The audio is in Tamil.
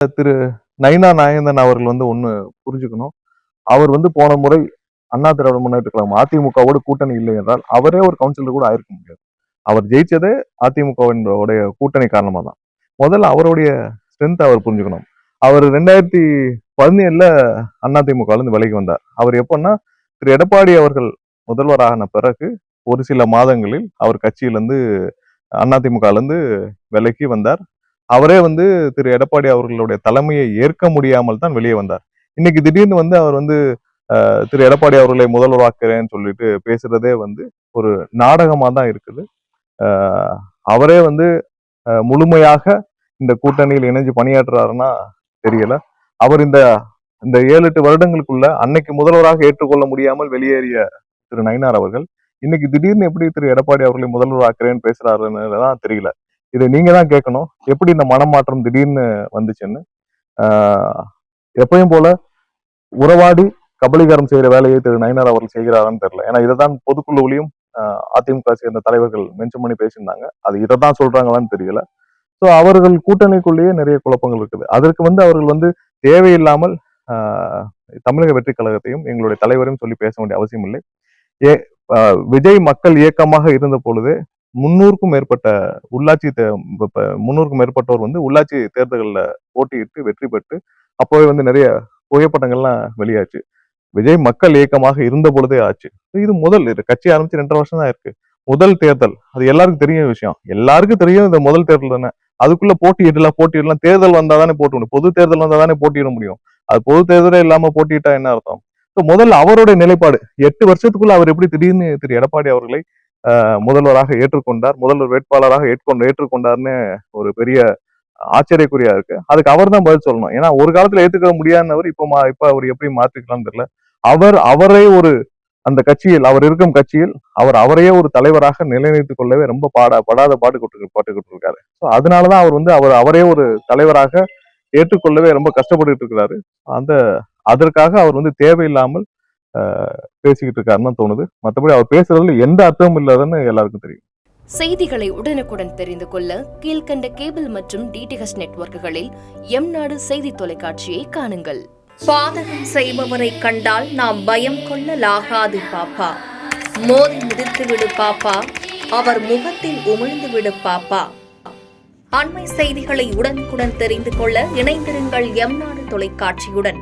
திரு நயினா நாகேந்திரன் அவர்கள் ஒண்ணு புரிஞ்சுக்கணும். அவர் போன முறை அண்ணா திராவிட முன்னேற்றக் கழகம் அதிமுகவோடு கூட்டணி இல்லை என்றால், அவரே ஒரு கவுன்சிலர் கூட ஆயிருக்க முடியாது. அவர் ஜெயிச்சதே அதிமுகவின் உடைய கூட்டணி காரணமா தான். முதல்ல அவருடைய ஸ்ட்ரென்த் அவர் புரிஞ்சுக்கணும். அவர் 2017ல அதிமுகவிலிருந்து விலகி வந்தார். அவர் எப்பன்னா, திரு எடப்பாடி அவர்கள் முதல்வரான பிறகு ஒரு சில மாதங்களில் அவர் கட்சியிலிருந்து அதிமுகவிலிருந்து விலகி வந்தார். அவரே திரு எடப்பாடி அவர்களுடைய தலைமையை ஏற்க முடியாமல் தான் வெளியே வந்தார். இன்னைக்கு திடீர்னு அவர் திரு எடப்பாடி அவர்களை முதல்வராக்குறேன்னு சொல்லிட்டு பேசுறதே ஒரு நாடகமா தான் இருக்குது. அவரே முழுமையாக இந்த கூட்டணியில் இணைஞ்சு பணியாற்றுறாருன்னா தெரியல. அவர் இந்த 7-8 வருடங்களுக்குள்ள அன்னைக்கு முதல்வராக ஏற்றுக்கொள்ள முடியாமல் வெளியேறிய திரு நயினார் அவர்கள் இன்னைக்கு திடீர்னு எப்படி திரு எடப்பாடி அவர்களை முதல்வராக்குறேன்னு பேசுறாருன்னு தான் தெரியல. இதை நீங்க தான் கேட்கணும். எப்படி இந்த மனமாற்றம் திடீர்னு வந்துச்சுன்னு. எப்பயும் போல உறவாடி கபலீகரம் செய்யற வேலையை திரு நயினார் அவர்கள் செய்கிறாரான்னு தெரியல. ஏன்னா இதைதான் பொதுக்குழுவிலையும் அதிமுக சேர்ந்த தலைவர்கள் மென்ஷன் பண்ணி பேசியிருந்தாங்க. அது இதைதான் சொல்றாங்களான்னு தெரியல. சோ அவர்கள் கூட்டணிக்குள்ளேயே நிறைய குழப்பங்கள் இருக்குது. அதற்கு அவர்கள் தேவையில்லாமல் தமிழக வெற்றி கழகத்தையும் எங்களுடைய தலைவரையும் சொல்லி பேச வேண்டிய அவசியம் இல்லை. விஜய் மக்கள் இயக்கமாக இருந்த பொழுதே 300க்கும் மேற்பட்ட மேற்பட்டோர் உள்ளாட்சி தேர்தல்களில் போட்டியிட்டு வெற்றி பெற்று அப்போவே நிறைய புகைப்படங்கள்லாம் வெளியாச்சு. விஜய் மக்கள் இயக்கமாக இருந்த பொழுதே ஆச்சு. இது கட்சி ஆரம்பிச்சு 2.5 வருஷம் தான் இருக்கு. முதல் தேர்தல், அது எல்லாருக்கும் தெரியும் விஷயம். எல்லாருக்கும் தெரியும் இந்த முதல் தேர்தல் தானே. அதுக்குள்ள போட்டியிடலாம். தேர்தல் வந்தாதானே போட்ட முடியும். பொது தேர்தல் வந்தாதானே போட்டியிட முடியும். அது பொது தேர்தலே இல்லாம போட்டியிட்டா என்ன அர்த்தம்? முதல்ல அவருடைய நிலைப்பாடு 8 வருஷத்துக்குள்ள அவர் எப்படி திடீர்னு திரு எடப்பாடி அவர்களை முதல்வராக ஏற்றுக்கொண்டார், முதல்வர் வேட்பாளராக ஏற்றுக்கொண்டார்னு ஒரு பெரிய ஆச்சரியக்குறியா இருக்கு. அதுக்கு அவர் தான் பதில் சொல்லணும். ஏன்னா ஒரு காலத்துல ஏத்துக்க முடியாதவர் இப்ப அவர் எப்படி மாற்றிக்கலாம்னு தெரியல. அவரே ஒரு அந்த கட்சியில், அவர் இருக்கும் கட்சியில் அவரையே ஒரு தலைவராக நிலைநிறுத்திக் கொள்ளவே ரொம்ப படாத பாட்டுக்கிட்டு இருக்காரு. அதனாலதான் அவர் அவரே ஒரு தலைவராக ஏற்றுக்கொள்ளவே ரொம்ப கஷ்டப்பட்டு இருக்கிறாரு. அதற்காக அவர் தேவையில்லாமல் பேசிக்கிட்டு இருக்காருன்னு தோணுது. மற்றபடி அவர் பேசுறதுல எந்த அர்த்தமும் இல்லாதன்னு எல்லாருக்கும் தெரியும். செய்திகளை உடனுக்குடன் தெரிந்து கொள்ள கீழ்கண்ட கேபிள் மற்றும் டிடிஹெச் நெட்வொர்க்குகளில் எம்நாடு செய்தி தொலைக்காட்சியை காணுங்கள். பாதகம் செய்பவரை கண்டால் நாம் பயம் கொள்ளலாகாது பாப்பா. மோதி மிதித்து விடு பாப்பா, அவர் முகத்தில் உமிழ்ந்து விடு பாப்பா. அண்மை செய்திகளை உடனுக்குடன் தெரிந்து கொள்ள இணைந்திருங்கள் எம்நாடு தொலைக்காட்சியுடன்.